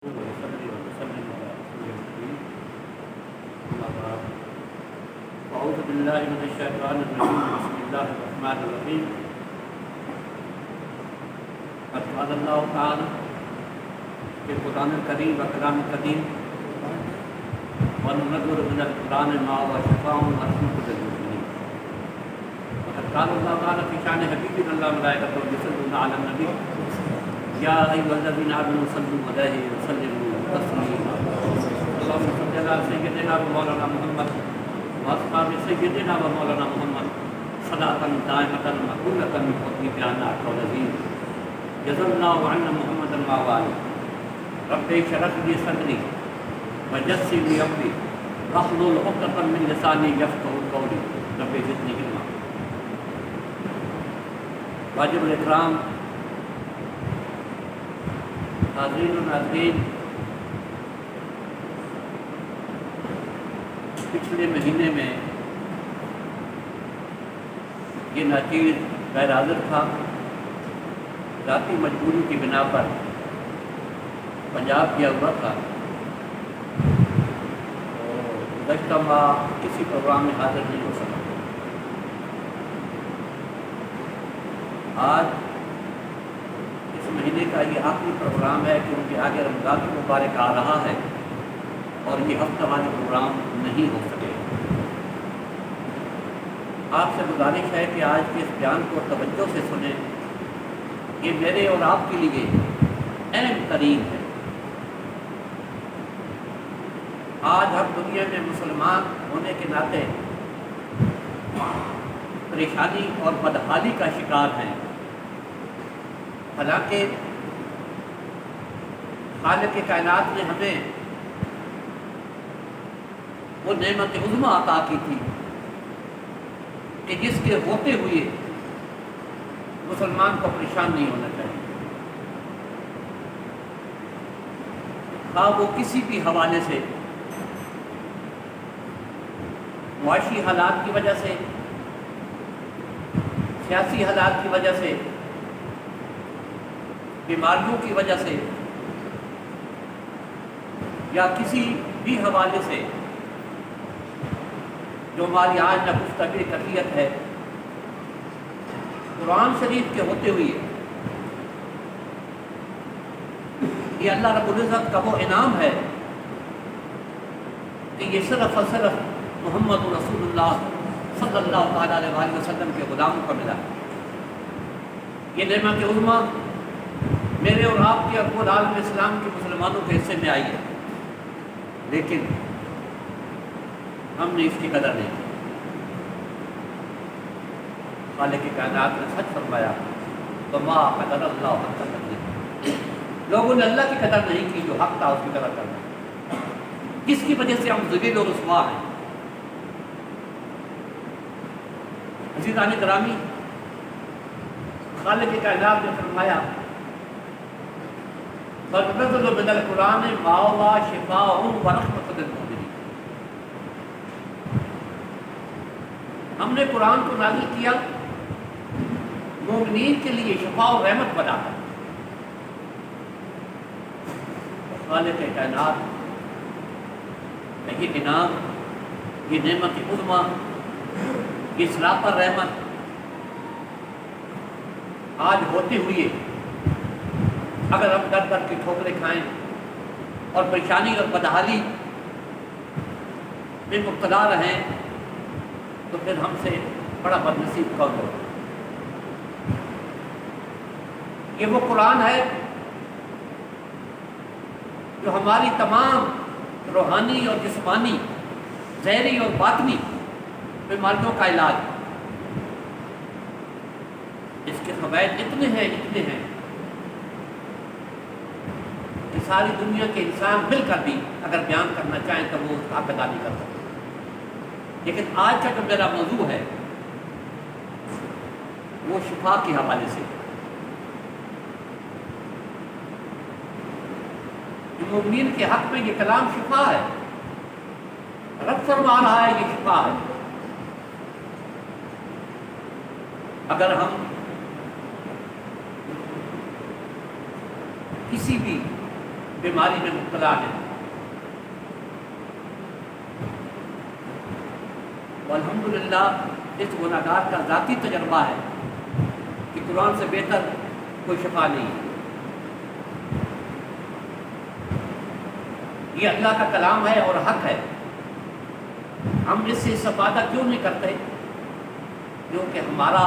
وصلي وسلم على رسول الكريم أما بعد أعوذ بالله من الشيطان الرجيم بسم الله الرحمن الرحيم قد قال الله تعالى في القرآن الكريم وكلام القديم وننظر من القرآن ما هو شفاء ورحمة للمؤمنين وقد قال الله تعالى في شأن حبيبنا الله ملائكته يصلون على النبي يا أيها الذين آمنوا صلوا عليه وسلموا تسليما اللهم صل على سيدنا ومولانا محمد وأصحاب سيدنا ومولانا محمد صلاة دائمة مقبولة بفضل بيانات والعظيم جزا الله عنا محمدا وآله رب اشرح لي صدري ويسر لي أمري واحلل عقدة من لساني يفقهوا قولي رب زدني علما. واجب الاکرام حاضرین و ناظرین، پچھلے مہینے میں یہ ناچیر غیر حاضر تھا، ذاتی مجبوری کی بنا پر پنجاب گیا ہوا تھا اور گزشتہ ماہ کسی پروگرام میں حاضر نہیں ہو سکا. آج مہینے کا یہ آخری پروگرام ہے کیونکہ آگے رمضان المبارک آ رہا ہے اور یہ ہفتہ والے پروگرام نہیں ہو سکے. آپ سے گزارش ہے کہ آج کے اس بیان کو توجہ سے سنیں، یہ میرے اور آپ کے لیے اہم ترین ہے. آج ہم دنیا میں مسلمان ہونے کے ناطے پریشانی اور بدحالی کا شکار ہیں، حالانکہ خالق کائنات نے ہمیں وہ نعمت عظمیٰ عطا کی تھی کہ جس کے ہوتے ہوئے مسلمان کو پریشان نہیں ہونا چاہیے، خواہ وہ کسی بھی حوالے سے، معاشی حالات کی وجہ سے، سیاسی حالات کی وجہ سے، بیماریوں کی وجہ سے یا کسی بھی حوالے سے جو ہماری آج ناگفتگی کیفیت ہے، قرآن شریف کے ہوتے ہوئے یہ اللہ رب العزت کا وہ انعام ہے کہ یہ صرف اور صرف محمد رسول اللہ صلی اللہ تعالیٰ علیہ وسلم کے غلاموں کو ملا. یہ نعمت عظمیٰ میرے اور آپ کے اقوال عالم اسلام کے مسلمانوں کے حصے میں آئی ہے، لیکن ہم نے اس کی قدر نہیں کی. خالق کائنات نے سچ فرمایا وما قدر اللہ حق قدرہ، لوگوں نے اللہ کی قدر نہیں کی جو حق تھا اس کی قدر کرنا، جس کی وجہ سے ہم ذلیل و رسوا ہیں. عزیزان گرامی، خالق کائنات نے فرمایا فَنَزَّلُ مِنَ الْقُرْآنِ مَا هُوَ شِفَاءٌ وَرَحْمَةٌ لِلْمُؤْمِنِينَ. ہم نے قرآن کو نازل کیا مومنین کے لیے شفا و رحمت بنا کر. خالق کائنات یہ انعام، یہ نعمت عظمیٰ، یہ سراپر رحمت آج ہوتے ہوئے اگر ہم در در کی ٹھوکریں کھائیں اور پریشانی اور بدحالی میں مبتلا رہیں تو پھر ہم سے بڑا بدنصیب کون ہو. یہ وہ قرآن ہے جو ہماری تمام روحانی اور جسمانی، ظاہری اور باطنی بیماریوں کا علاج. اس کے فوائد اتنے ہیں کہ ساری دنیا کے انسان مل کر بھی اگر بیان کرنا چاہیں تو وہ اس کا حق ادا نہیں کر سکتے. لیکن آج کا جو میرا موضوع ہے وہ شفا کے حوالے سے. مومنین کے حق میں یہ کلام شفا ہے، رب فرما رہا ہے یہ شفا ہے. اگر ہم کسی بھی بیماری میں مبتلا ہیں. الحمدللہ اس گناہگار کا ذاتی تجربہ ہے کہ قرآن سے بہتر کوئی شفا نہیں ہے. یہ اللہ کا کلام ہے اور حق ہے. ہم اس سے استفادہ کیوں نہیں کرتے؟ کیونکہ ہمارا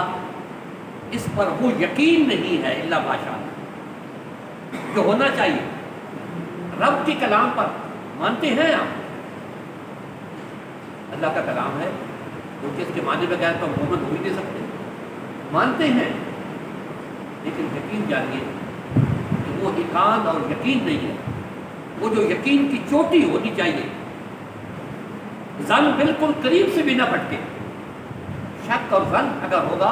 اس پر وہ یقین نہیں ہے الا ماشاءاللہ جو ہونا چاہیے. رب کے کلام پر مانتے ہیں آپ، اللہ کا کلام ہے کیونکہ اس کے معنی بغیر تو مومن ہو ہی نہیں سکتے. مانتے ہیں لیکن یقین جانیے کہ وہ ایقان اور یقین نہیں ہے، وہ جو یقین کی چوٹی ہونی چاہیے. ظن بالکل قریب سے بھی نہ بھٹکے. شک اور ظن اگر ہوگا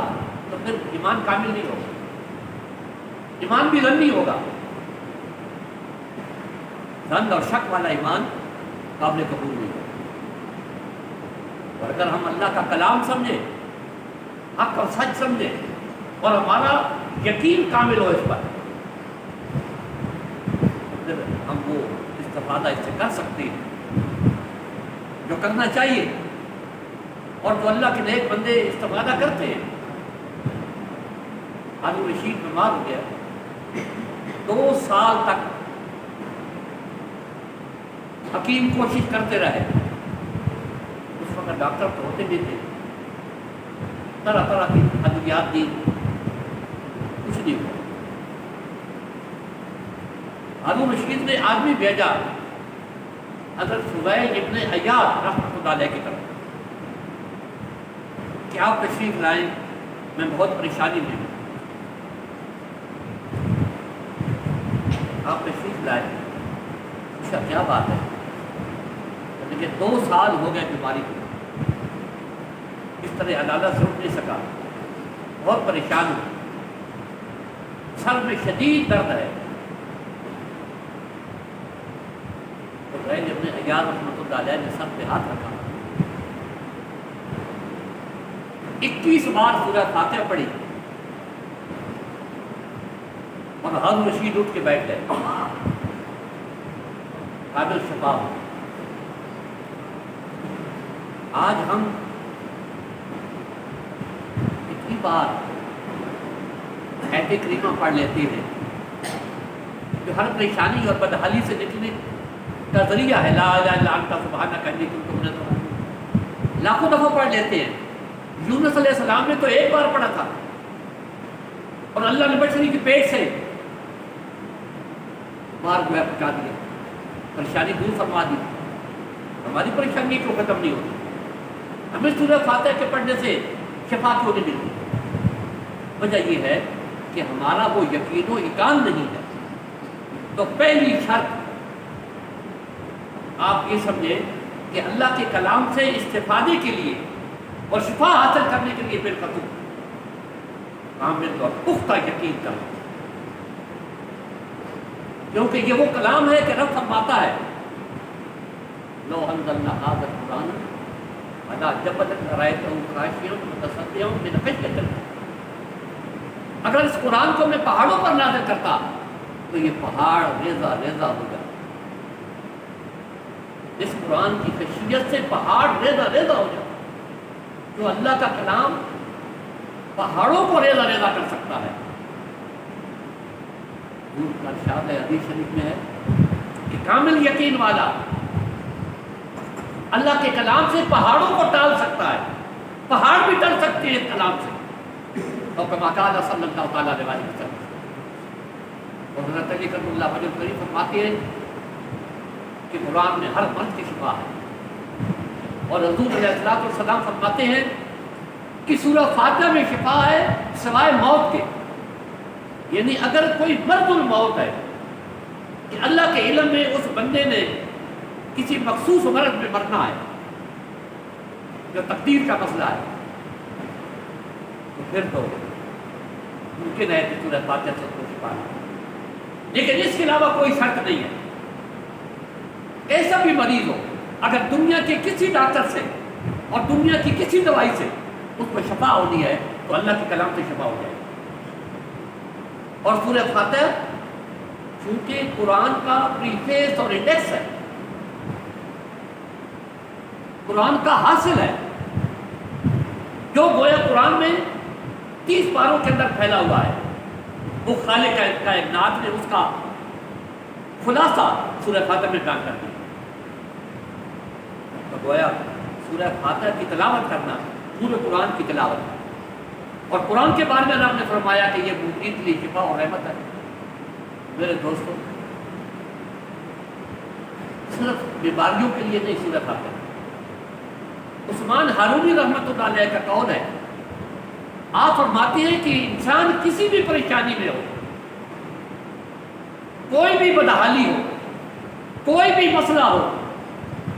تو پھر ایمان کامل نہیں ہوگا، ایمان بھی ظن نہیں ہوگا. ظن اور شک والا ایمان قابل قبول نہیں ہوگا. اور اگر ہم اللہ کا کلام سمجھیں، حق اور سچ سمجھیں اور ہمارا یقین کامل ہو اس پر، پھر ہم وہ استفادہ اس سے کر سکتے ہیں جو کرنا چاہیے اور جو اللہ کے نیک بندے استفادہ کرتے ہیں. ہارون رشید بیمار ہو گیا، 2 سال تک حکیم کوشش کرتے رہے. اس وقت ڈاکٹر تو ہوتے بھی تھے، طرح طرح کی ادویات دی، کچھ نہیں ہوا. ہارون رشید نے آدمی بھیجا حضرت فضیل ابن عیاض رحمۃ اللہ علیہ کی طرف کہ آپ تشریف لائیں، میں بہت پریشانی میں ہوں. آپ تشریف لائیں. پوچھا کیا بات ہے؟ کہ 2 سال ہو گئے بیماری کو، اس طرح عدالت سے اٹھ نہیں سکا، بہت پریشان ہوں، سر میں شدید درد ہے. فضیل ابن عیاض رحمۃ اللہ علیہ نے سر پہ ہاتھ رکھا، 21 بار سورہ فاتحہ پڑھی اور ہارون رشید اٹھ کے بیٹھ گئے. قابل شفا ہو. آج ہم اتنی بار آیت کریمہ پڑھ لیتے ہیں جو ہر پریشانی اور بدحالی سے نکلنے کا ذریعہ ہے. لا الہ الا انت سبحانک انی کنت من الظالمین لاکھوں دفعہ پڑھ لیتے ہیں. یونس علیہ السلام نے تو 1 بار پڑھا تھا اور اللہ نے بچری کے پیٹ سے مار گویا پہنچا دیا، پریشانی دور فرما دی. ہماری پریشانی کیوں ختم نہیں ہوتی؟ ہمیں سورہ فاتحہ کے پڑھنے سے شفا کیوں نہیں ملتی؟ وجہ یہ ہے کہ ہمارا وہ یقین و ایقان نہیں ہے. تو پہلی شرط آپ یہ سمجھیں کہ اللہ کے کلام سے استفادے کے لیے اور شفا حاصل کرنے کے لیے بالقطع کامل اور پختہ یقین کرنا، کیونکہ یہ وہ کلام ہے کہ رب فرماتا ہے لو انزلنا هذا القرآن على جبل لرأيته خاشعا متصدعا من خشية الله. اگر اس قرآن کو میں پہاڑوں پر نازل کرتا تو یہ پہاڑ ریزہ ریزہ ہو جاتا. اس قرآن کی خشیت سے پہاڑ ریزہ ریزہ ہو جاتا. جو اللہ کا کلام پہاڑوں کو ریزہ ریزہ کر سکتا ہے. حضور کا ارشاد ہے حدیث شریف میں ہے کہ کامل یقین والا اللہ کے کلام سے پہاڑوں کو ٹال سکتا ہے. پہاڑ بھی ٹل سکتے ہیں اس کلام سے. اور کما قال صلی اللہ تعالیٰ علیہ وسلم. اور حضرت علی کرم اللہ وجہ کریم فرماتے ہیں کہ قرآن میں ہر مرض کی شفا ہے. اور حضور علیہ السلام فرماتے ہیں کہ سورہ فاتحہ میں شفا ہے سوائے موت کے. یعنی اگر کوئی مرض الموت ہے کہ اللہ کے علم میں اس بندے نے کسی مخصوص مرض میں مرنا ہے جو تقدیر کا مسئلہ ہے تو پھر تو ممکن ہے کہ سورہ فاتحہ سے کوئی شفا ہے. لیکن اس کے علاوہ کوئی شرط نہیں ہے. ایسا بھی مریض ہو اگر دنیا کے کسی ڈاکٹر سے اور دنیا کی کسی دوائی سے اس کو شفا ہونی ہے تو اللہ کے کلام سے شفا ہو جائے. اور سورہ فاتحہ چونکہ قرآن کا پریفیس اور انڈیکس ہے، قرآن کا حاصل ہے، جو گویا قرآن میں 30 پاروں کے اندر پھیلا ہوا ہے، وہ خالق کائنات نے اس کا خلاصہ سورہ فاتحہ میں بیان کر دیا۔ تو گویا سورہ فاتحہ کی تلاوت کرنا پورے قرآن کی تلاوت ہے، اور قرآن کے بارے میں اللہ نے فرمایا کہ یہ مومنین کے لیے شفا اور رحمت ہے۔ میرے دوستوں، صرف بیماریوں کے لیے نہیں سورہ فاتحہ۔ عثمان ہارونی رحمۃ اللہ علیہ کا قول ہے، آپ فرماتے ہیں کہ انسان کسی بھی پریشانی میں ہو، کوئی بھی بدحالی ہو، کوئی بھی مسئلہ ہو،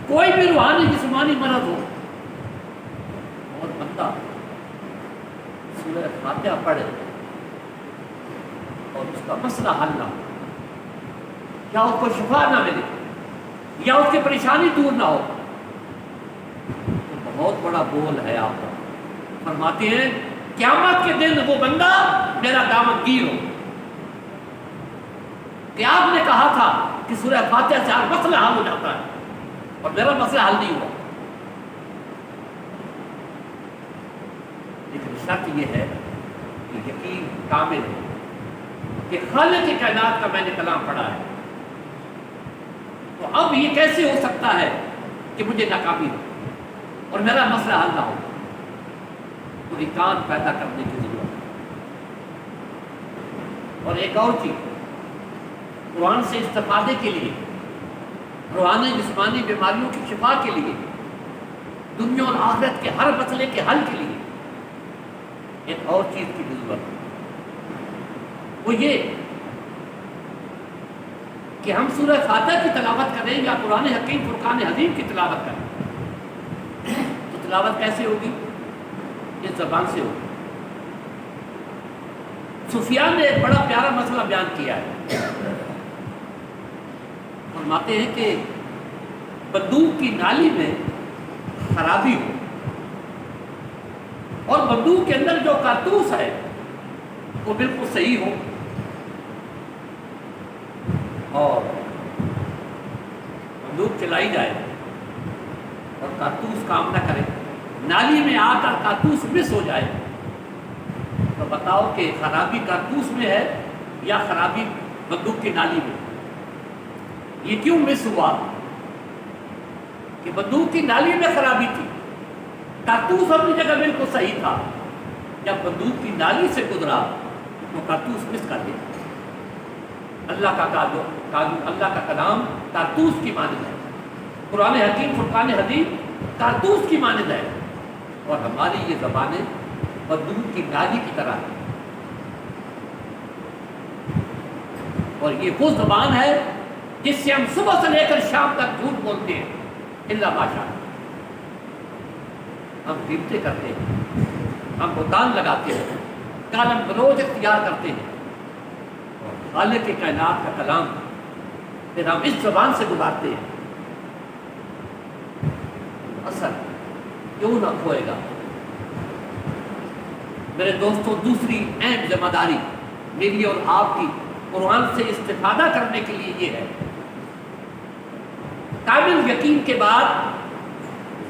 کوئی بھی روحانی جسمانی مرض ہو، اور بندہ سورہ فاتحہ پڑھے اور اس کا مسئلہ حل نہ ہو، یا اس کو شفا نہ ملے، یا اس کی پریشانی دور نہ ہو، تو بہت بڑا بول ہے آپ کا۔ فرماتے ہیں قیامت کے دن وہ بندہ میرا دامن گیر ہو، کہ آپ نے کہا تھا کہ سورہ فاتحہ سے ہر مسئلہ حل ہو جاتا ہے، اور میرا مسئلہ حل نہیں ہوا۔ لیکن شرط یہ ہے کہ یقین کامل ہے کہ خالق کائنات کا میں نے کلام پڑھا ہے، تو اب یہ کیسے ہو سکتا ہے کہ مجھے ناکامی ہو اور میرا مسئلہ حل نہ ہو؟ تو امکان پیدا کرنے کی ضرورت ہے۔ اور ایک اور چیز، قرآن سے استفادے کے لیے، روحانی جسمانی بیماریوں کی شفا کے لیے، دنیا اور آخرت کے ہر مسئلے کے حل کے لیے ایک اور چیز کی ضرورت ہے، وہ یہ کہ ہم سورہ فاتحہ کی تلاوت کریں یا قرآن حکیم فرقان حکیم کی تلاوت کریں، تو تلاوت کیسے ہوگی؟ اس زبان سے ہوگی۔ سفیان نے ایک بڑا پیارا مسئلہ بیان کیا ہے، فرماتے ہیں کہ بندوق کی نالی میں خرابی ہو اور بندوق کے اندر جو کارتوس ہے وہ بالکل صحیح ہو، اور بندوق چلائی جائے اور کارتوس کام نہ کرے، نالی میں آ کر کارتوس مس ہو جائے، تو بتاؤ کہ خرابی کارتوس میں ہے یا خرابی بندوق کی نالی میں؟ یہ کیوں مس ہوا کہ بندوق کی نالی میں خرابی تھی، کارتوس اپنی جگہ بالکل صحیح تھا، جب بندوق کی نالی سے گزرا تو کارتوس مس کر دیا۔ اللہ کا کلام کارتوس کی مانند ہے، قرآن حکیم فرقان حدید کارتوس کی مانند ہے، اور ہماری یہ زبانیں بندوق کی نالی کی طرح ہے، اور یہ وہ زبان ہے جس سے ہم صبح سے لے کر شام تک جھوٹ بولتے ہیں، الا ماشاء اللہ۔ ہم غیبتیں کرتے ہیں، ہم بہتان لگاتے ہیں، گالم گلوچ اختیار کرتے ہیں، اور خالق کائنات کا کلام پھر ہم اس زبان سے گزارتے ہیں، اثر کیوں نہ کھوئے گا؟ میرے دوستوں، دوسری اہم ذمہ داری میری اور آپ کی قرآن سے استفادہ کرنے کے لیے یہ ہے، کامل یقین کے بعد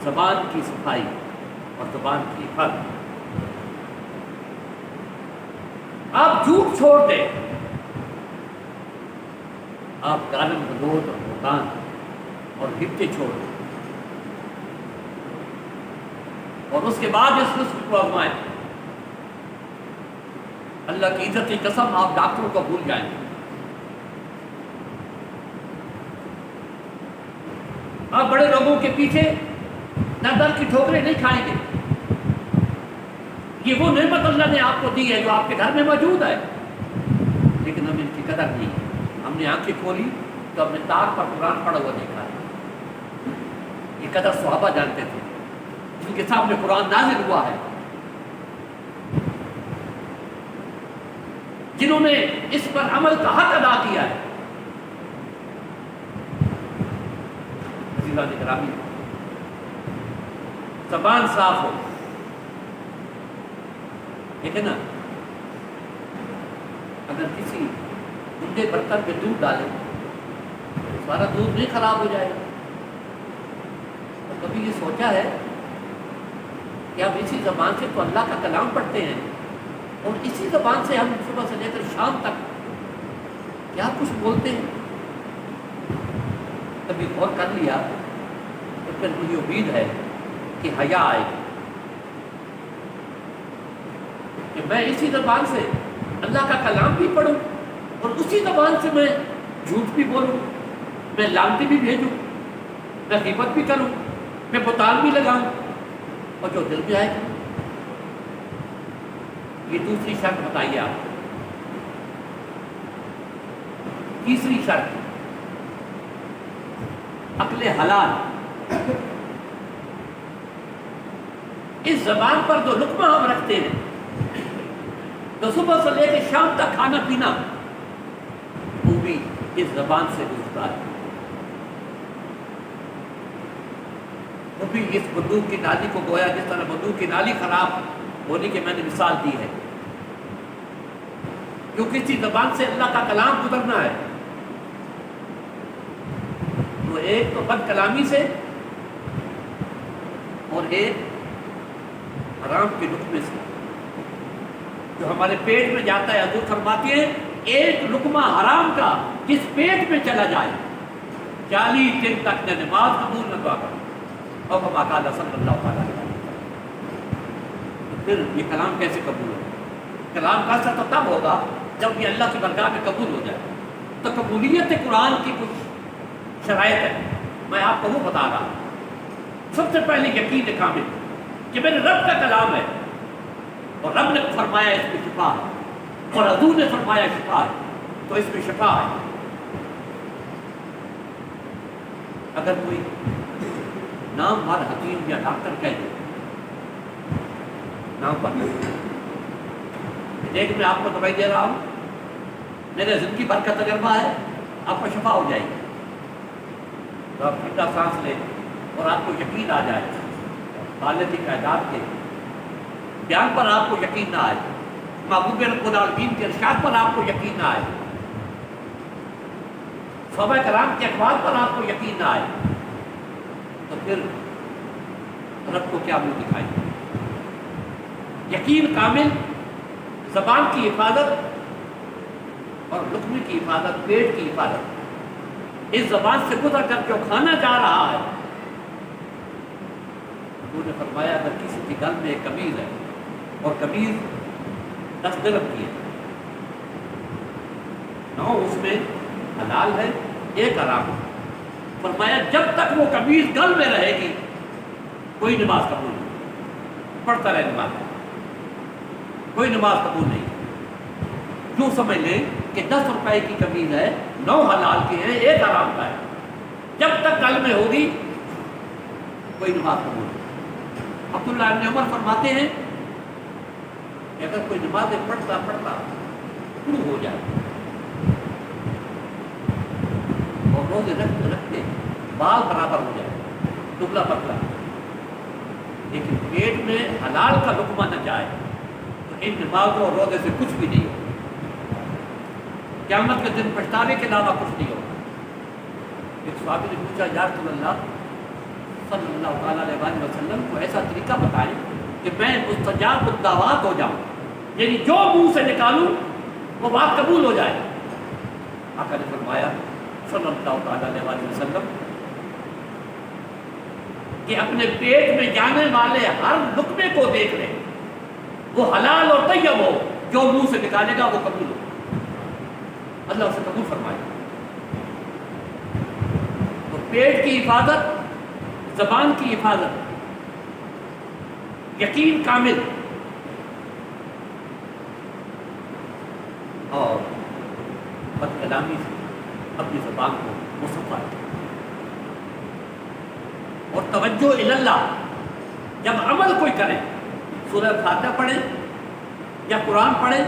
زبان کی صفائی اور زبان کی حفاظت۔ آپ جھوٹ چھوڑ دیں، آپ گالم گلوچ اور بہتان اور غیبتیں چھوڑ دیں، اور اس کے بعد اس نسخ کو آزمائیں۔ اللہ کی عزت کی قسم، آپ ڈاکٹروں کو بھول جائیں گے، آپ بڑے لوگوں کے پیچھے نہ در کی ٹھوکریں نہیں کھائیں گے۔ یہ وہ نعمت اللہ نے آپ کو دی ہے جو آپ کے گھر میں موجود ہے، لیکن ہم ان کی قدر نہیں ہے۔ ہم نے آنکھیں کھولی تو ہم نے تاق پر قرآن پڑھا ہوا دیکھا ہے۔ یہ قدر صحابہ جانتے تھے جن کے سامنے قرآن نازل ہوا ہے، جنہوں نے اس پر عمل کا حق ادا کیا ہے۔ عزیزان گرامی، زبان صاف ہو، ٹھیک ہے نا؟ اگر کسی ٹھنڈے برتن میں دودھ ڈالیں سارا دودھ نہیں خراب ہو جائے گا. تو کبھی یہ سوچا ہے کہ ہم اسی زبان سے تو اللہ کا کلام پڑھتے ہیں اور اسی زبان سے ہم صبح سے لے کر شام تک کیا کچھ بولتے ہیں؟ کبھی غور کر لیا تو پھر مجھے امید ہے کہ حیا آئے گی کہ میں اسی زبان سے اللہ کا کلام بھی پڑھوں اور اسی زبان سے میں جھوٹ بھی بولوں، میں لعنتیں بھی بھیجوں، میں غیبت بھی کروں، میں بہتان بھی لگاؤں، اور جو دل میں آئے گا. یہ دوسری شرط بتائیے آپ. تیسری شرط عقل حلال. اس زبان پر جو لقمہ ہم رکھتے ہیں تو صبح سے لے کے شام تک کھانا پینا وہ بھی اس زبان سے گزرتا ہے. وہ بھی اس بندوق کی نالی کو گویا جس طرح بندوق کی نالی خراب ہونے کی میں نے مثال دی ہے، کیونکہ اسی زبان سے اللہ کا کلام گزرنا ہے. تو ایک تو بد کلامی سے اور ایک حرام کے لقمے سے جو ہمارے پیٹ میں جاتا ہے. حضور فرماتے ہیں ایک لقمہ حرام کا جس پیٹ میں چلا جائے 40 دن تک نہ نماز قبول نہ دعا کرے اور کما قال صلی اللہ علیہ وسلم. تو پھر یہ کلام کیسے قبول ہوگا؟ کلام کا اثر تو تب ہوگا جب یہ اللہ کی برگاہ میں قبول ہو جائے. تو قبولیت قرآن کی کچھ شرائط ہے، میں آپ کو وہ بتا رہا ہوں. سب سے پہلے یقین کامل کہ میرے رب کا کلام ہے اور رب نے فرمایا اس میں شفا ہے اور حضور نے فرمایا شفا ہے، تو اس میں شفا ہے. اگر کوئی نام بھر حکیم یا ڈاکٹر کہہ دے نام پر ایک میں آپ کو دوائی دے رہا ہوں، میرے زندگی بھر کا تجربہ ہے، آپ کو شفا ہو جائے گی. تو آپ ٹھنڈا سانس لیں اور آپ کو یقین آ جائے خالق کی کائنات کے بیان پر آپ کو یقین نہ آئے، محبوب رب العالمین کے ارشاد پر آپ کو یقین نہ آئے، صحابہ کرام کے اقوال پر آپ کو یقین نہ آئے، تو پھر رب کو کیا منہ دکھائیں گے؟ یقین کامل، زبان کی حفاظت اور لقمے کی حفاظت، پیٹ کی حفاظت. اس زبان سے گزر کر جو کھانا جا رہا ہے، انہوں نے فرمایا اگر کسی کے گل میں ایک قمیض ہے اور قمیض 10 درہم کی ہے، 9 اس میں حلال ہے، 1 حرام ہے. فرمایا جب تک وہ قمیض گل میں رہے گی کوئی نماز قبول نہیں. پڑھتا رہے نماز، کوئی نماز قبول نہیں. یوں سمجھ لیں کہ 10 روپے کی قمیض ہے، 9 حلال کے ہیں، 1 حرام کا ہے. جب تک گل میں ہوگی کوئی نماز قبول نہیں. عبداللہ ابن عمر فرماتے ہیں کہ اگر کوئی نماز پڑھتا پڑھتا شروع ہو جائے اور روزے رکھتے رکھتے بال برابر ہو جائے، دبلا پتلا، لیکن پیٹ میں حلال کا لقمہ نہ جائے، تو ان نمازوں اور روزے سے کچھ بھی نہیں ہو. قیامت کے دن پچھتانے کے علاوہ کچھ نہیں ہوگا. ایک صحابی نے پوچھا یا رسول اللہ صلی اللہ علیہ وسلم کو ایسا طریقہ بتائیں کہ میں مستجاب الدعوات ہو جاؤں، یعنی جو منہ سے نکالوں وہ بات قبول ہو جائے. آقا نے فرمایا صلی اللہ علیہ وسلم کہ اپنے پیٹ میں جانے والے ہر لقمے کو دیکھ لیں، وہ حلال اور طیب ہو، جو منہ سے نکالے گا وہ قبول ہو. اللہ اسے قبول فرمائے. تو پیٹ کی حفاظت، زبان کی حفاظت، یقین کامل اور بد کلامی سے اپنی زبان کو مصفا اور توجہ اللہ. جب عمل کوئی کرے، سورہ فاتحہ پڑھے یا قرآن پڑھے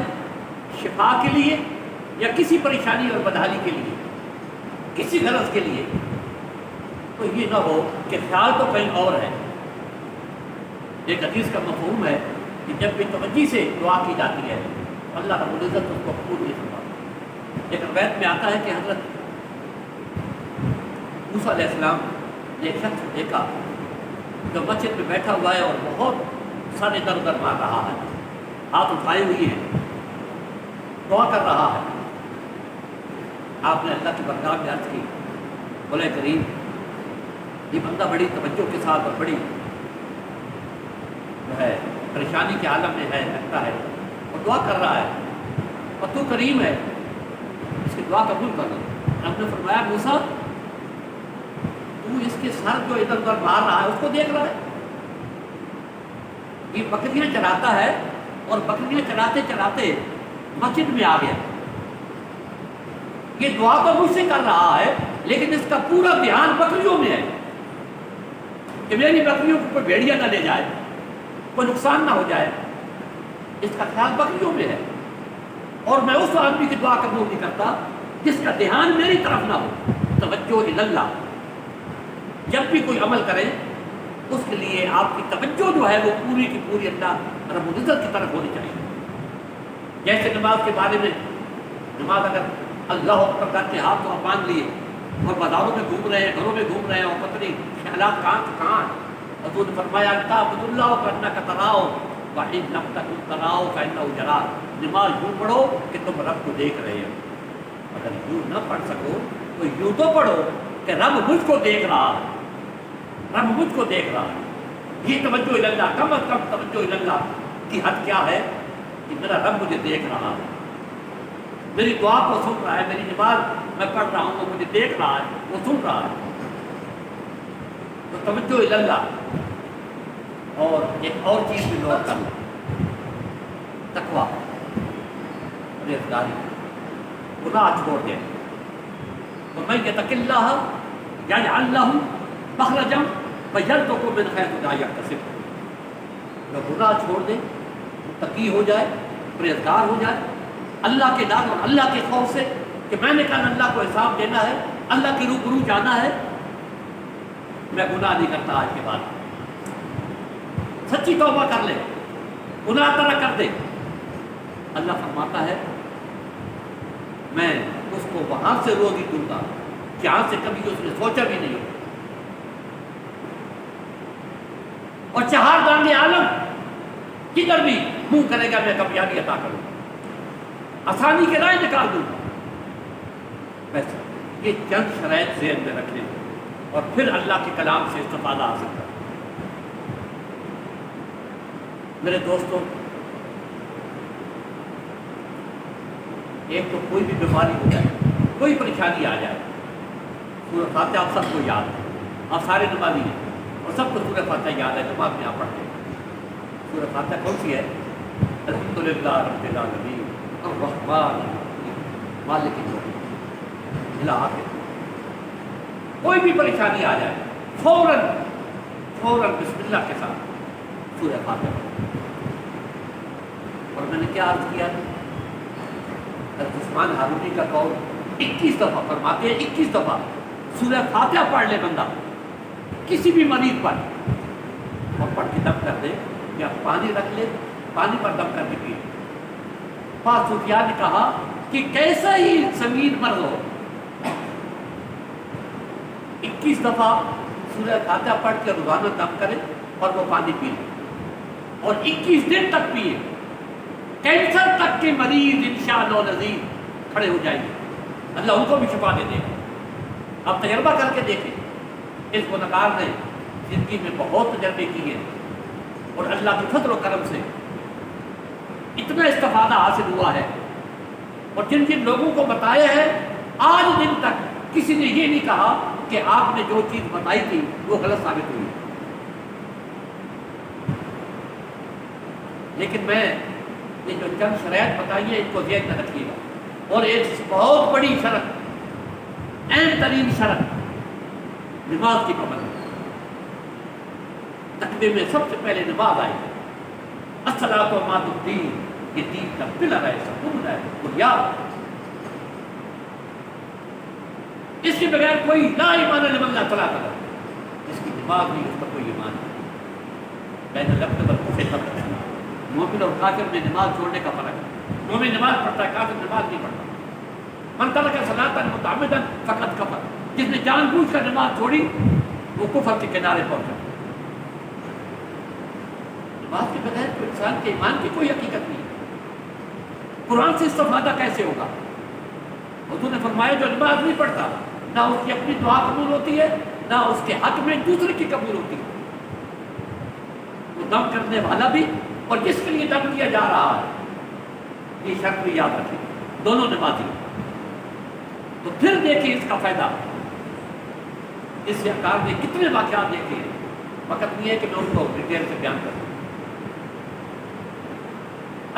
شفا کے لیے یا کسی پریشانی اور بدحالی کے لیے، کسی غرض کے لیے، تو یہ نہ ہو کہ خیال تو کہیں اور ہے. ایک حدیث کا مفہوم ہے کہ جب بھی توجہ سے دعا کی جاتی ہے اللہ رب العزت اس کو قبول نہیں فرماتا. لیکن روایت میں آتا ہے کہ حضرت موسیٰ علیہ السلام نے ایک شخص دیکھا جو مسجد میں بیٹھا ہوا ہے اور بہت سارے ادھر ادھر مار رہا ہے، ہاتھ اٹھائے ہوئی ہیں، دعا کر رہا ہے۔ آپ نے اللہ کی بارگاہ میں عرض کی، بولے کریم یہ بندہ بڑی توجہ کے ساتھ اور بڑی جو ہے پریشانی کے عالم میں ہے، لگتا ہے اور دعا کر رہا ہے، اور تو کریم ہے، اس کی دعا قبول کر لو۔ رب نے فرمایا موسیٰ تو اس کے سر جو ادھر ادھر مار رہا ہے اس کو دیکھ رہا ہے؟ یہ بکریاں چراتا ہے اور بکریاں چراتے چراتے مسجد میں آ گیا، یہ دعا تو مجھ سے کر رہا ہے لیکن اس کا پورا دھیان بکریوں میں ہے کہ میری بکریوں کو کوئی بھیڑیا نہ لے جائے، کوئی نقصان نہ ہو جائے، اس کا خیال بکریوں میں ہے، اور میں اس آدمی کی دعا قبول نہیں کرتا جس کا دھیان میری طرف نہ ہو۔ توجہ اللہ، جب بھی کوئی عمل کریں اس کے لیے آپ کی توجہ جو ہے وہ پوری کی پوری اللہ رب العزت کی طرف ہونی چاہیے۔ جیسے نماز کے بارے میں، نماز اگر اللہ اکبر کر کے ہاتھ کو باندھ لیے اور بازاروں میں گھوم رہے ہیں، گھروں میں گھوم رہے ہیں اور پتہ نہیں خیالات کہاں سے کہاں، حضور نے فرمایا تعبد اللہ کانک تراہ وان لم تکن تراہ فانہ یراک، نماز یوں پڑھو کہ تم رب کو دیکھ رہے ہو، اگر یوں نہ پڑھ سکو تو یوں تو پڑھو کہ رب مجھ کو دیکھ رہا ہے، رب مجھ کو دیکھ رہا ہے۔ یہ توجہ اللہ، کم از کم توجہ اللہ کی حد کیا ہے کہ میرا رب مجھے دیکھ رہا ہے، میری دعا کو سن رہا ہے، میری نماز میں پڑھ رہا ہوں وہ مجھے دیکھ رہا ہے، وہ سن رہا ہے۔ تو توجہ اللہ، اور ایک اور چیز بھی غور کر لیں، تقویٰ، پرہیزگاری، گناہ چھوڑ دیں۔ وَمَن يَتَقِ اللَّهَ يَجْعَل لَّهُ مَخْرَجًا وَيَرْزُقْهُ مِنْ حَيْثُ لَا يَحْتَسِبُ۔ جو گناہ چھوڑ دے، تقی ہو جائے، پرہیزگار ہو جائے، اللہ کے ڈر اور اللہ کے خوف سے کہ میں نے کل اللہ کو حساب دینا ہے، اللہ کے روبرو جانا ہے، میں گناہ نہیں کرتا آج کے بعد، سچی توبہ کر لے، گناہ ترک کر دے، اللہ فرماتا ہے میں اس کو وہاں سے روزی دوں گا جہاں سے کبھی اس نے سوچا بھی نہیں ہو، اور چہار دانگ عالم کدھر بھی منہ کرے گا میں کامیابی عطا کروں گا، آسانی کے رائے نکال دوں گا۔ بس یہ چند شرائط ذہن میں رکھیں اور پھر اللہ کے کلام سے استفادہ حاصل کریں۔ میرے دوستوں، ایک تو کوئی بھی بیماری ہو جائے، کوئی پریشانی آ جائے، سورہ فاتحہ آپ سب کو یاد ہے، آپ سارے نمازی ہیں اور سب کو سورہ فاتحہ یاد ہے، نماز میں آپ پڑھتے ہیں۔ سورہ فاتحہ کون سی ہے؟ الحمدللہ رب العالمین الرحمن الرحیم مالک یوم الدین الی آخر۔ کوئی بھی پریشانی آ جائے فوراً بسم اللہ کے ساتھ سورہ فاتحہ۔ اور میں نے کیا عرض کیا، حضرت عثمان ہارونی کا قول 21 دفعہ فرماتے ہیں، 21 دفعہ سورہ فاتحہ پڑھ لے بندہ کسی بھی مریض پر، اور پڑھ کے دم کر دے یا پانی رکھ لے، پانی پر دم کر کے پیے۔ پاس سفیان نے کہا کہ کیسا ہی سنگین مرض ہو، 21 دفعہ سورہ فاتحہ پڑھ کے روزانہ دم کرے اور وہ پانی پی لے، اور 21 دن تک پیے، کینسر تک کے مریض انشاءاللہ العزیز کھڑے ہو جائیں گے، اللہ ان کو بھی شفا دے دے گا۔ آپ تجربہ کر کے دیکھیں، اس گنہگار نے زندگی میں بہت تجربے کیے اور اللہ کے فضل و کرم سے اتنا استفادہ حاصل ہوا ہے، اور جن جن لوگوں کو بتایا ہے آج دن تک کسی نے یہ نہیں کہا کہ آپ نے جو چیز بتائی تھی وہ غلط ثابت ہوئی۔ لیکن میں یہ جو چند شرائط بتائی ہے ان کو ذہن میں رکھیے گا، اور ایک بہت بڑی شرط، اہم ترین شرط، نماز کی پابندی۔ تقوی میں سب سے پہلے نماز آئی ہے، الصلاۃ عماد الدین، یہ دین کا پلر ہے، ستون ہے، بنیاد۔ اس کے بغیر کوئی لا ایمان لمن لا صلاۃ لہ، جس کی نماز نہیں اس کا کوئی ایمان نہیں۔ بین اللفظ والکفر فرق ہے، مومن اور کافر میں نماز چھوڑنے کا فرق ہے، مومن نماز پڑھتا ہے، کافر نماز نہیں پڑھتا۔ من ترک صلاۃ متعمدا فقد کفر، جس نے جان بوجھ کر نماز چھوڑی وہ کفر کے کنارے پہنچا۔ نماز کے بغیر تو انسان کے ایمان کی کوئی حقیقت نہیں ہے۔ قرآن سے استفادہ کیسے ہوگا؟ حضور نے فرمایا جو نماز نہیں پڑھتا نہ اس کی اپنی دعا قبول ہوتی ہے نہ اس کے حق میں دوسرے کی قبول ہوتی ہے۔ وہ دم کرنے والا بھی اور جس کے لیے دم کیا جا رہا ہے، یہ شرط بھی یاد رکھیں، دونوں نمازی۔ تو پھر دیکھیں اس کا فائدہ، اس سرکار نے کتنے واقعات دیکھے ہیں، وقت نہیں ہے کہ میں ان کو ڈیٹیل سے بیان کروں۔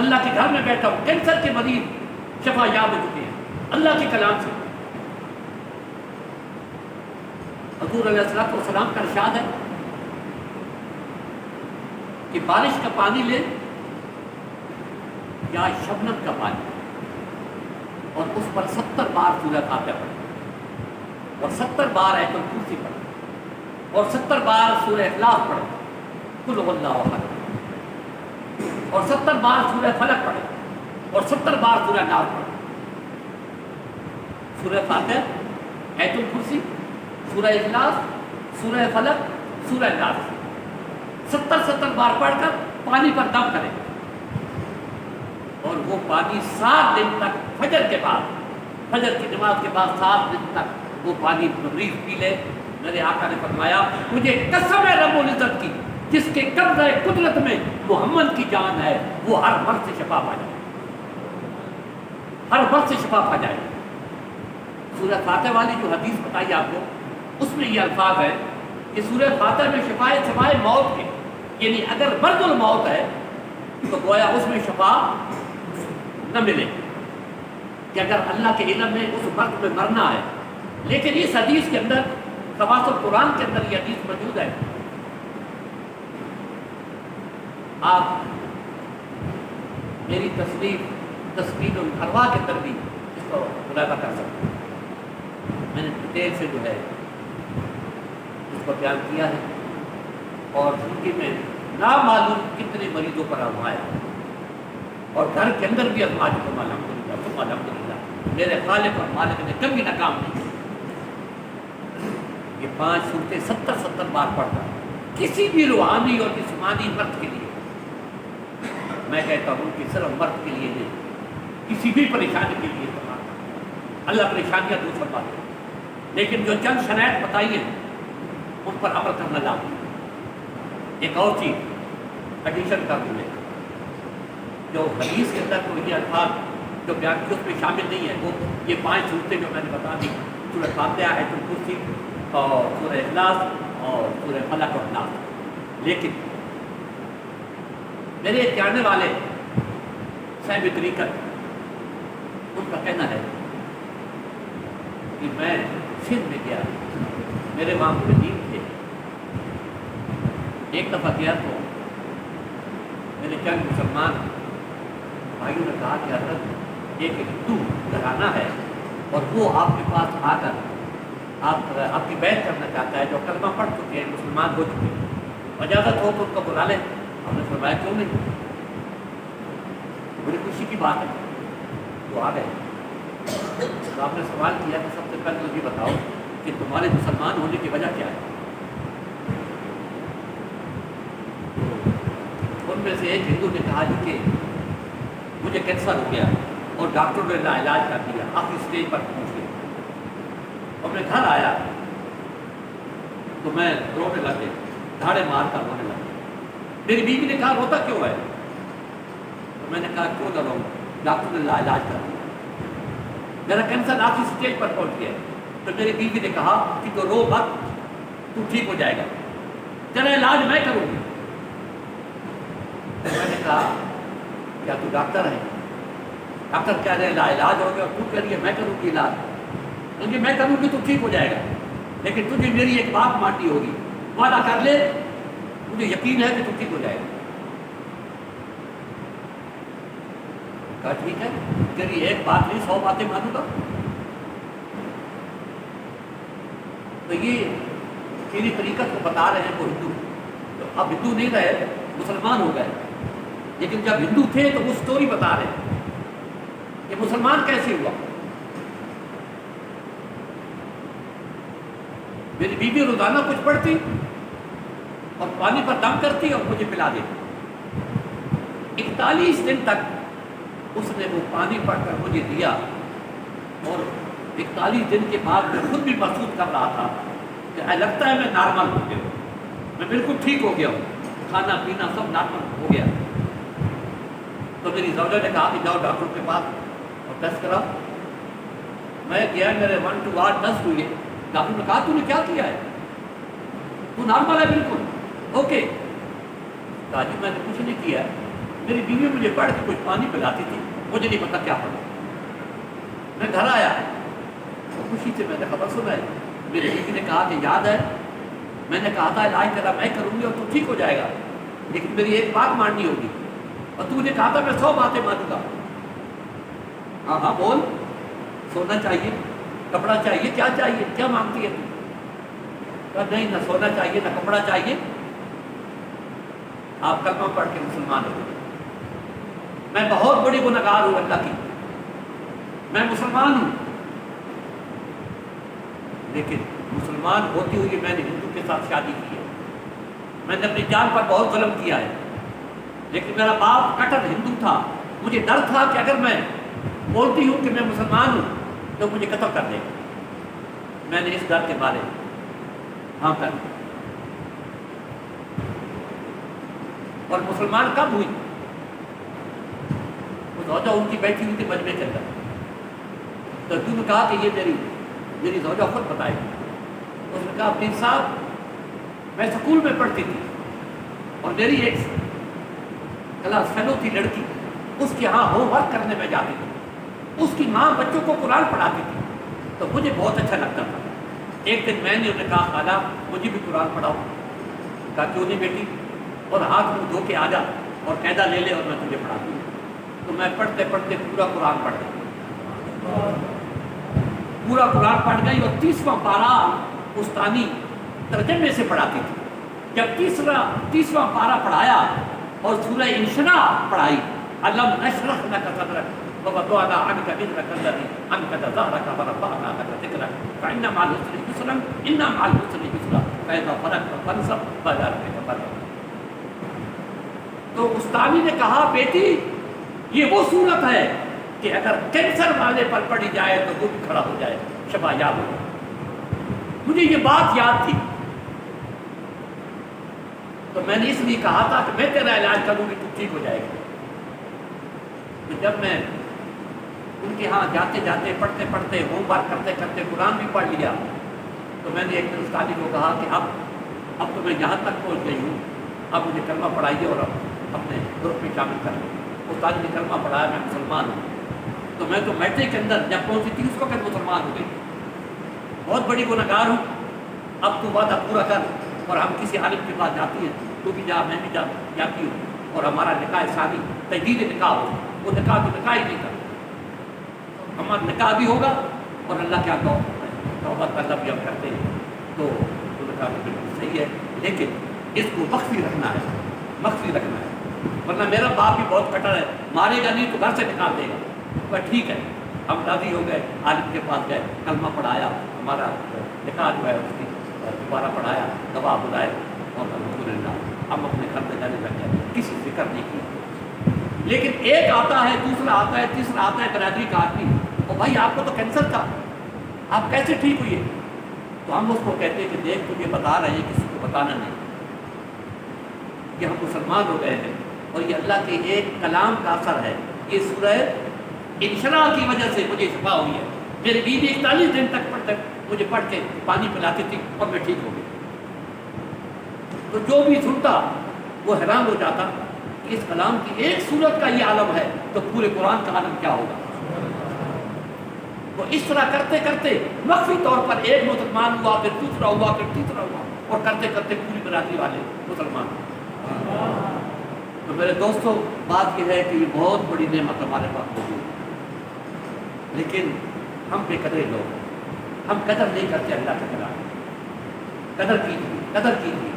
اللہ کے گھر میں بیٹھا ہوں، کینسر کے مریض شفا یاب ہو چکے ہیں اللہ کے کلام سے۔ حضور علیہ السلام کا ارشاد ہے کہ بارش کا پانی لے یا شبنم کا پانی اور اس پر 70 بار سورہ فاتحہ پڑھے اور 70 بار آیت الکرسی پڑھے اور 70 بار سورہ اخلاص پڑھے، قل هو اللہ احد، اور 70 بار سورہ فلق پڑھے اور 70 بار سورہ ناس پڑھے۔ سورہ فاتحہ، آیت الکرسی، سورہ اخلاص، سورہ فلق، سورہ ناس 70 بار پڑھ کر پانی پر دم کرے اور وہ پانی 7 دن تک فجر کے بعد، فجر کی نماز کے بعد 7 دن تک وہ پانی مریض پی لے۔ میرے آقا نے فرمایا مجھے قسم ہے رب العزت کی جس کے قبضہ قدرت میں محمد کی جان ہے، وہ ہر مرض سے شفا پا جائے، ہر مرض سے شفا پا جائے۔ سورہ فاتحہ والی جو حدیث بتائی آپ کو، اس میں یہ الفاظ ہے کہ سورہ فاتحہ میں شفائے سوائے موت کے، یعنی اگر مرض الموت ہے تو گویا اس میں شفا نہ ملے، کہ اگر اللہ کے علم میں اس مرض میں مرنا ہے۔ لیکن اس حدیث کے اندر، خواص القرآن کے اندر یہ حدیث موجود ہے۔ آپ میری تصویر الارواح کے اندر بھی اس کو ملاحظہ کر سکتے ہیں۔ میں نے ڈیٹیل سے جو ہے اس کو بیان کیا ہے اور زندگی میں نامعلوم کتنے مریضوں پر آزمایا اور گھر کے اندر بھی آزما چکا ہوں، الحمدللہ میرے خالق اور مالک نے کبھی ناکام نہیں کیا۔ یہ 5 سورتیں 70 بار پڑھتا کسی بھی روحانی اور جسمانی مرض کے لیے۔ میں کہتا ہوں کہ صرف مرض کے لیے نہیں، کسی بھی پریشانی کے لیے اللہ پریشانیاں دور فرماتے ہیں، لیکن جو چند شرائط بتائی ہیں ان پر عمل کرنا لازمی۔ ایک اور چیز ایڈیشن کر دوں، جو حدیث کے اندر کوئی الفاظ جو بیان کی اس میں شامل نہیں ہے، وہ یہ 5 صورتیں جو میں نے بتا دی، سورہ فاتحہ، آیت الکرسی اور سورہ اخلاص اور سورہ فلق اور ناس۔ لیکن میرے ایک جاننے والے صاحب طریقت، ان کا کہنا ہے کہ میں سندھ میں گیا، میرے وہاں مجید تھے، ایک دفعہ گیا تو میرے چند مسلمان بھائیوں نے کہا کہ حضرت ایک ہندو گھرانہ ہے اور وہ آپ کے پاس آ کر آپ کی بیعت کرنا چاہتا ہے، جو کلمہ پڑھ چکے ہیں، مسلمان ہو چکے ہیں، اجازت ہو تو ان کو بلا لیں۔ ہم نے فرمایا کیوں نہیں، بڑی خوشی کی بات ہے۔ وہ آ گئے تو آپ نے سوال کیا کہ سب سے پہلے مجھے بتاؤ کہ تمہارے مسلمان ہونے کی وجہ کیا ہے؟ ان میں سے ایک ہندو نے کہا جی کہ مجھے کینسر ہو گیا اور ڈاکٹر نے علاج کر دیا، آخری اسٹیج پر پہنچ گیا، اور میں گھر آیا تو میں رونے لگے، دھاڑے مار کر رونے لگے۔ میری بیوی نے کہا روتا کیوں ہے؟ تو میں نے کہا کیوں نہ رو، ڈاکٹر نے علاج کر دیا، میرا کینسر آخری اسٹیج پر پہنچ گیا۔ تو میری بیوی نے کہا کہ تو رو مت، تو ٹھیک ہو جائے گا، تیرا علاج میں کروں گی۔ میں نے کہا کیا تو ڈاکٹر ہے؟ ڈاکٹر کہہ رہے علاج ہو گیا اور تو کہہ رہی ہے میں کروں گی علاج؟ کیونکہ میں کروں گی تو ٹھیک ہو جائے گا، لیکن تجھے میری ایک بات ماننی ہوگی، وعدہ کر لے، مجھے یقین ہے کہ تو ٹھیک ہو جائے گا۔ کہا ٹھیک ہے، تیری ایک بات نہیں 100 باتیں مانوں گا۔ تو یہ تیری طریقت کو بتا رہے ہیں وہ ہندو، تو اب ہندو نہیں رہے، مسلمان ہو گئے، لیکن جب ہندو تھے تو وہ سٹوری بتا رہے ہیں کہ مسلمان کیسے ہوا۔ میری بیوی روزانہ کچھ پڑھتی اور پانی پر دم کرتی اور مجھے پلا دیتی۔ 41 دن تک اس نے وہ پانی پڑھ کر مجھے دیا، اور 41 دن کے بعد میں خود بھی محسوس کر رہا تھا کہ لگتا ہے میں نارمل ہو گیا ہوں، میں بالکل ٹھیک ہو گیا ہوں، کھانا پینا سب نارمل ہو گیا۔ تو میری زوجہ نے کہا کہ جاؤ ڈاکٹر کے پاس اور ٹیسٹ کراؤ۔ میں گیا، میرے 1 to 8 ٹیسٹ ہوئے۔ ڈاکٹر نے کہا تو نے کیا کیا ہے؟ تو نارمل ہے بالکل، اوکے۔ کہا جی میں نے کچھ نہیں کیا ہے، میری بیوی مجھے پڑھ کے کچھ پانی پلاتی تھی، مجھے نہیں پتا کیا پڑھا۔ میں گھر آیا تو خوشی سے میں نے خبر سنائی۔ میری بیوی نے کہا کہ یاد ہے میں نے کہا تھا علاج تیرا میں کروں گی اور تو ٹھیک ہو جائے گا، لیکن میری ایک بات ماننی ہوگی، اور تو نے کہا تھا میں 100 باتیں مانوں گا۔ ہاں ہاں بول، سونا چاہیے، کپڑا چاہیے، کیا چاہیے، کیا مانگتی ہے تو؟ کہا نہیں، نہ سونا چاہیے نہ کپڑا چاہیے، آپ کلمہ پڑھ کے مسلمان ہو گئے۔ میں بہت بڑی گنہگار ہوں اللہ کی، میں مسلمان ہوں، لیکن مسلمان ہوتے ہوئے میں نے ہندو کے ساتھ شادی کی ہے، میں نے اپنی جان پر بہت ظلم کیا ہے، لیکن میرا باپ کٹر ہندو تھا، مجھے ڈر تھا کہ اگر میں بولتی ہوں کہ میں مسلمان ہوں تو مجھے قتل کر دے گا۔ میں نے اس ڈر کے بارے ہاں کر دیا۔ اور مسلمان کب ہوئی؟ وہ زوجہ ان کی بیٹھی ہوئی تھی مجمع کے اندر، تو انہوں نے کہا کہ یہ میری زوجہ خود بتائے گی۔ اس نے کہا پیر صاحب میں اسکول میں پڑھتی تھی اور میری ایک کلاس فیلو تھی لڑکی، اس کے ہاں ہوم ورک کرنے میں جاتی تھی، اس کی ماں بچوں کو قرآن پڑھاتی تھی، تو مجھے بہت اچھا لگتا تھا۔ ایک دن میں نے انہیں کہا خالہ مجھے بھی قرآن پڑھاؤ۔ کہا کیوں نہیں بیٹی، اور ہاتھ منہ دھو کے آ جا اور قاعدہ لے لے اور میں تجھے پڑھا دوں۔ تو میں پڑھتے پڑھتے پورا قرآن پڑھ گئی، پورا قرآن پڑھ گئی، اور 30واں پارہ استانی ترجمے سے پڑھاتی تھی۔ جب تیسواں پارہ پڑھایا اور سورہ انشراح پڑھائی، علم نشرح لک صدرک ووضعنا عنک وزرک الذی انقض ظہرک ورفعنا لک ذکرک فإن مع العسر یسرا إن مع العسر یسرا فإذا فرغت فانصب وإلى ربک فارغب۔ تو استانی نے کہا بیٹی یہ وہ صورت ہے کہ اگر کینسر والے پر پڑی جائے تو وہ بھی کھڑا ہو جائے، شفا یاب ہو۔ مجھے یہ بات یاد تھی، تو میں نے اس لیے کہا تھا کہ میں تیرا علاج کروں گی تو ٹھیک ہو جائے گا۔ تو جب میں ان کے ہاں جاتے جاتے پڑھتے پڑھتے ہوم ورک کرتے کرتے قرآن بھی پڑھ لیا، تو میں نے ایک دن استاد کو کہا کہ اب تو میں یہاں تک پہنچ گئی ہوں، اب مجھے کلمہ پڑھائیے اور اپنے گروپ میں شامل کر لیں۔ استاد نے کلمہ پڑھایا، میں مسلمان ہوں۔ تو میں تو میٹرک کے اندر جب پہنچی تھی اس وقت مسلمان ہو گئی، بہت بڑی گنہگار ہوں۔ اب تو وعدہ پورا کر، اور ہم کسی عالم کے پاس جاتی ہیں، تو بھی جا، میں بھی جاتی ہوں، اور ہمارا نکاح ثانی تجدید نکاح ہو، وہ نکاح تو نکاح ہی نہیں کرتا، ہمارا نکاح بھی ہوگا اور اللہ کیا توبہ کا لب بھی ہم کرتے ہیں، تو نکاح بھی بالکل صحیح ہے، لیکن اس کو مخفی رکھنا ہے، مخفی رکھنا ہے، ورنہ میرا باپ بھی بہت کٹر ہے، مارے گا نہیں تو گھر سے نکال دے گا۔ پر ٹھیک ہے، ہم راضی ہو گئے، عالم کے پاس گئے، کلمہ پڑھایا، ہمارا نکاح جو ہے اس کی دوبارہ پڑھایا، گواہ بلائے، اور الحمدللہ ہم اپنے گھر میں جانے لگ گئے، کسی فکر نہیں کی۔ لیکن ایک آتا ہے، دوسرا آتا ہے، تیسرا آتا ہے برادری کا آدمی، اور بھائی آپ کو تو کینسر تھا، آپ کیسے ٹھیک ہوئے؟ تو ہم اس کو کہتے ہیں کہ دیکھ تجھے بتا رہے ہیں، کسی کو بتانا نہیں کہ ہم مسلمان ہو گئے ہیں، اور یہ اللہ کے ایک کلام کا اثر ہے۔ یہ سورہ انشراح کی وجہ سے مجھے شفا ہوئی ہے۔ میری بیوی 41 دن تک مجھے پڑھ کے پانی پلاتی تھی اور میں ٹھیک ہو گئی۔ تو جو بھی سنتا وہ حیران ہو جاتا کہ اس کلام کی ایک سورت کا یہ عالم ہے تو پورے قرآن کا عالم کیا ہوگا۔ وہ اس طرح کرتے کرتے مخفی طور پر ایک مسلمان ہوا، پھر دوسرا ہوا، پھر تیسرا ہوا، اور کرتے کرتے پوری برادری والے مسلمان ہوئے۔ تو میرے دوستوں، بات یہ ہے کہ یہ بہت بڑی نعمت ہمارے پاس موجود ہے، لیکن ہم بے قدرے لوگ، ہم قدر نہیں کرتے اللہ کے کلام۔ قدر کیجیے، قدر کیجیے۔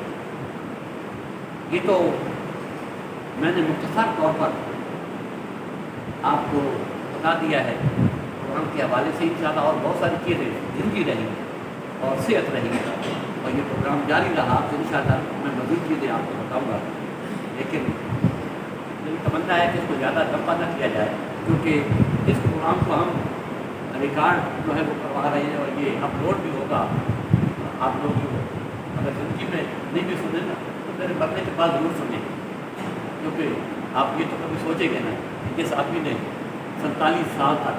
یہ تو میں نے مختصر طور پر آپ کو بتا دیا ہے، قرآن کے حوالے سے انشاءاللہ اور بہت ساری چیزیں زندگی رہی ہیں، اور صحت رہی اور یہ پروگرام جاری رہا تو انشاءاللہ میں مزید چیزیں آپ کو بتاؤں گا، لیکن میری تمنا ہے کہ اس کو زیادہ لمبا نہ کیا جائے، کیونکہ اس پروگرام کو ہم ریکارڈ جو ہے وہ کروا رہے ہیں اور یہ اپلوڈ بھی ہوگا۔ آپ لوگ اگر زندگی میں نہیں بھی سنیں نا تو میرے مرنے کے بعد ضرور سنیں، کیونکہ آپ یہ تو کبھی سوچیں گے نا کہ جس آدمی نے 47 سال تک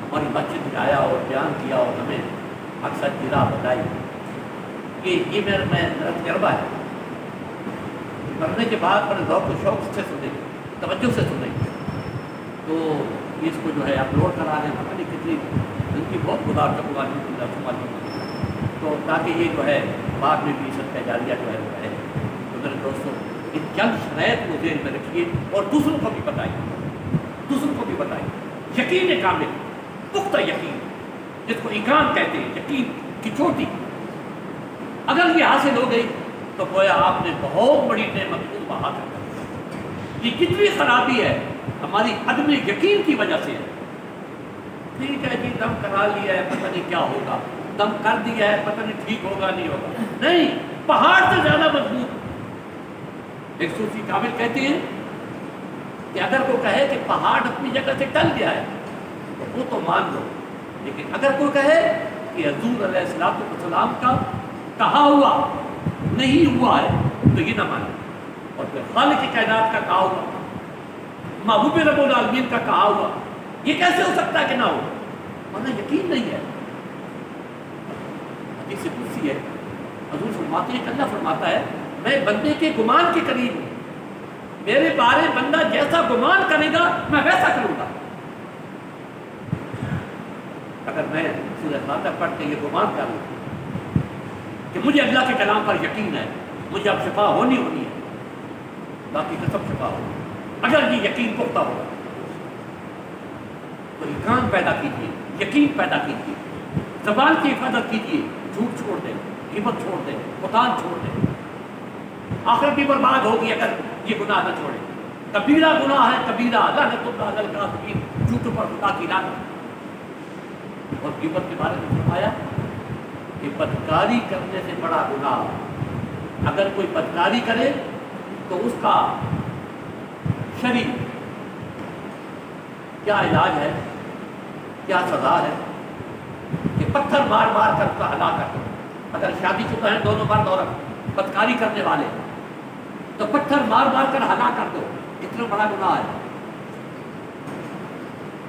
ہماری مسجد میں آیا اور بیان کیا اور ہمیں اکثر کی راہ بتائی، یہ میرا تجربہ ہے۔ مرنے کے بعد بڑے ذوق و شوق سے سنیں، توجہ سے سنیں، تو اس کو جو ہے اپلوڈ کرا رہے ہیں، پتہ نہیں کتنی ان کی بہت گزار چکا تو تاکہ یہ جو ہے بعد میں بھی صدقہ جاریہ جو ہے وہ رہے۔ تو میرے دوستوں ان چند شرائط کو ذہن میں رکھیے اور دوسروں کو بھی بتائیے، یقین کامل، پختہ یقین، جس کو ایقان کہتے ہیں، یقین کی چوٹی، اگر یہ حاصل ہو گئی تو گویا آپ نے بہت بڑی نعمت کو حاصل کر دی۔ یہ کتنی خرابی ہے ہماری عدم یقین کی وجہ سے ہے۔ ٹھیک ہے جی دم کرا لیا ہے، پتہ نہیں کیا ہوگا، دم کر دیا ہے، پتہ نہیں ٹھیک ہوگا نہیں ہوگا، نہیں، پہاڑ سے زیادہ مضبوط۔ ایک صوفی کامل کہتے ہیں کہ اگر کوئی کہے کہ پہاڑ اپنی جگہ سے ٹل گیا ہے تو وہ تو مان لو، لیکن اگر کوئی کہے کہ حضور علیہ السلام کا کہا ہوا نہیں ہوا ہے تو یہ نہ مانے، اور پھر خالق کائنات کا کہا ہوا، محبوب رب العالمین کا کہا ہوا، یہ کیسے ہو سکتا ہے کہ نہ ہو؟ ورنہ یقین نہیں ہے۔ حدیث قدسی ہے، حضور فرماتے ہیں کہ اللہ فرماتا ہے میں بندے کے گمان کے قریب ہوں، میرے بارے بندہ جیسا گمان کرے گا میں ویسا کروں گا۔ اگر میں سورہ فاتحہ پڑھ کے یہ گمان کروں کہ مجھے اللہ کے کلام پر یقین ہے، مجھے اب شفا ہونی ہے، باقی کا سب شفا ہوگی، اگر یہ یقین پختہ ہوگا تو ایمان پیدا کیجیے، یقین پیدا کیجیے، زبان کی حفاظت کیجیے، جھوٹ چھوڑ دیں، غیبت چھوڑ دیں، بہتان چھوڑ دیں، آخرت بھی برباد ہوگی اگر یہ گناہ نہ چھوڑیں۔ کبیرہ گناہ ہے، کبیرہ، لعنت اللہ علی الکاذبین، جھوٹوں پر خدا کی لعنت۔ اور غیبت کے بارے میں فرمایا کہ بدکاری کرنے سے بڑا گناہ، اگر کوئی بدکاری کرے تو اس کا شرعی کیا علاج ہے، کیا سزا ہے کہ پتھر مار مار کر اس کا ہلاک کر دو۔ اگر شادی شدہ ہیں دونوں مرد عورت بدکاری کرنے والے تو پتھر مار مار کر ہلاک کر دو، اتنا بڑا گناہ ہے۔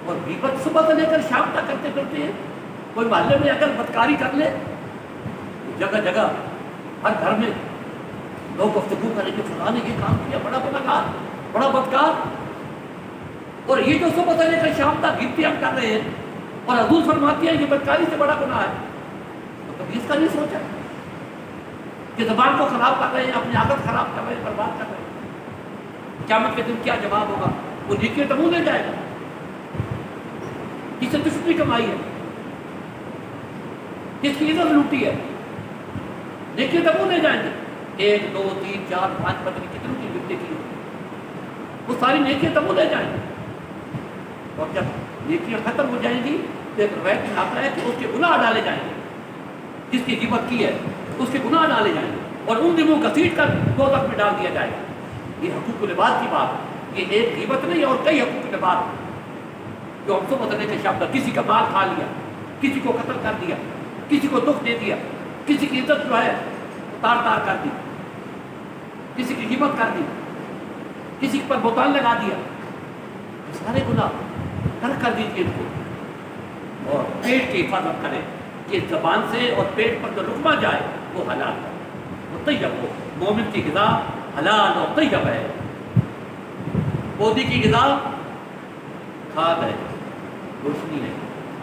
اور غیبت صبح سے لے کر شام تک کرتے کرتے ہیں۔ کوئی محلے میں اگر بدکاری کر لے، جگہ جگہ ہر گھر میں لوگ گفتگو کریں کہ فلاں نے یہ کام کیا، بڑا گنہگار، بڑا بدکار، اور یہ جو صبح سے لے کر شام تک غیبتیں ہم کر رہے ہیں، اور حضور فرماتی ہے یہ بدکاری سے بڑا گناہ ہے، تو کبھی اس کا نہیں سوچا کہ زبان کو خراب کر رہے ہیں، اپنی عادت خراب کر رہے ہیں، برباد کر رہے ہیں۔ قیامت کے دن کیا جواب ہوگا؟ وہ نیکیاں تو منہ لے جائے گا، کس سے دشمنی کمائی ہے، کس کی عزت لوٹی ہے، نیکیاں تو منہ لے جائیں گے۔ 1 2 3 4 5 پتہ نہیں کتنی کی غیبتیں کی، وہ ساری نیکیاں تو منہ لے جائیں گے۔ اور جب نیکیاں ختم ہو جائیں گی تو ایک روایت میں آتا ہے کہ اس کے گناہ ڈالے جائیں گے، جس کی غیبت کی ہے اس کے گناہ ڈالے جائیں گے، اور ان دنوں گھسیٹ کر دوزخ میں ڈال دیا جائے گا۔ یہ حقوق العباد کی بات ہے، یہ ایک غیبت نہیں اور کئی حقوق العباد جو ہم سے بدلنے کے شامل، کسی کا مال کھا لیا، کسی کو قتل کر دیا، کسی کو دکھ دے دیا، کسی کی عزت جو ہے تار تار کر دی، کسی کی غیبت کر دی، کسی پر بہتان لگا دیا، سارے گناہ ترک کر دیجیے ان کو، اور پیٹ کی حفاظت کریں کہ زبان سے اور پیٹ پر جو لقمہ جائے وہ حلال ہے، وہ طیب ہو۔ مومن کی غذا حلال اور طیب ہے، پودے کی غذا کھاد ہے، روشنی ہے،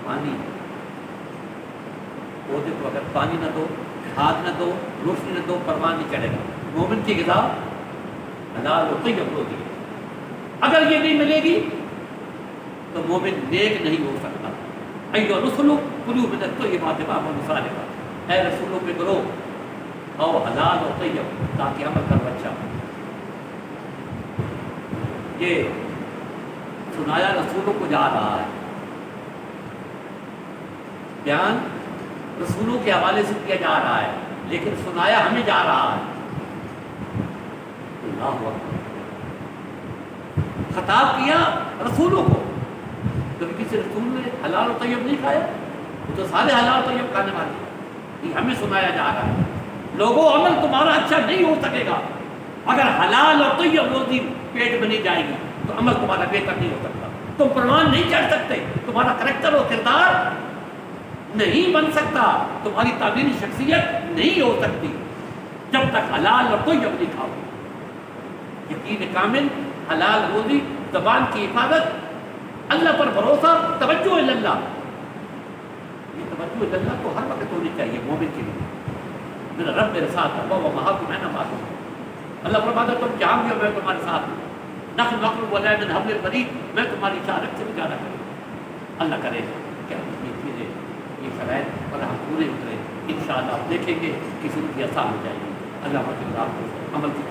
پانی ہے۔ پودے کو اگر پانی نہ دو، کھاد نہ دو، روشنی نہ دو، پروان نہیں چڑھے گا۔ مومن کی غذا حلال اور طیب ہوتی ہے، اگر یہ نہیں ملے گی تو مومن نیک نہیں ہو سکتا۔ ایھا الرسل کلوا من الطیبات واعملوا صالحا، اے رسولوں کے گروہ کھاؤ حلال اور طیب تاکہ عمل کرو اچھا۔ یہ سنایا رسولوں کو جا رہا ہے، بیان رسولوں کے حوالے سے کیا جا رہا ہے، لیکن سنایا ہمیں جا رہا ہے۔ اللہ اکبر، خطاب کیا رسولوں کو۔ کبھی کسی رسول نے حلال و طیب نہیں کھایا؟ وہ تو سارے حلال و طیب کھانے والے ہیں۔ یہ ہمیں سنایا جا رہا ہے، لوگوں عمل تمہارا اچھا نہیں ہو سکے گا اگر حلال اور طیب روزی پیٹ میں نہیں جائے گی، تو عمل تمہارا بہتر نہیں ہو سکتا، تم پروان نہیں چڑھ سکتے، تمہارا کریکٹر اور کردار نہیں بن سکتا، تمہاری تعمیری شخصیت نہیں ہو سکتی جب تک حلال اور طیب نہیں کھاؤ۔ یقین کامل، حلال روزی، زبان کی حفاظت، اللہ پر بھروسہ، توجہ اللہ۔ یہ توجہ اللہ تو ہر وقت ہونی چاہیے مومن کے لیے۔ میرا رب میرے ساتھ ہے، وہ وہاں کو میں نہ معلوم۔ اللہ فرماتا ہے تم جہاں بھی ہو میں تمہارے ساتھ ہوں، نحن نقرب ولا من حبل الورید، میں تمہاری اشارت سے بھی زیادہ کروں۔ اللہ کرے کہ یہ چیزیں، یہ شرائط پر ہم پورے اترے، انشاءاللہ آپ دیکھیں گے کہ زندگی آسان ہو جائے گی۔ اللہ ہمارے عمل کی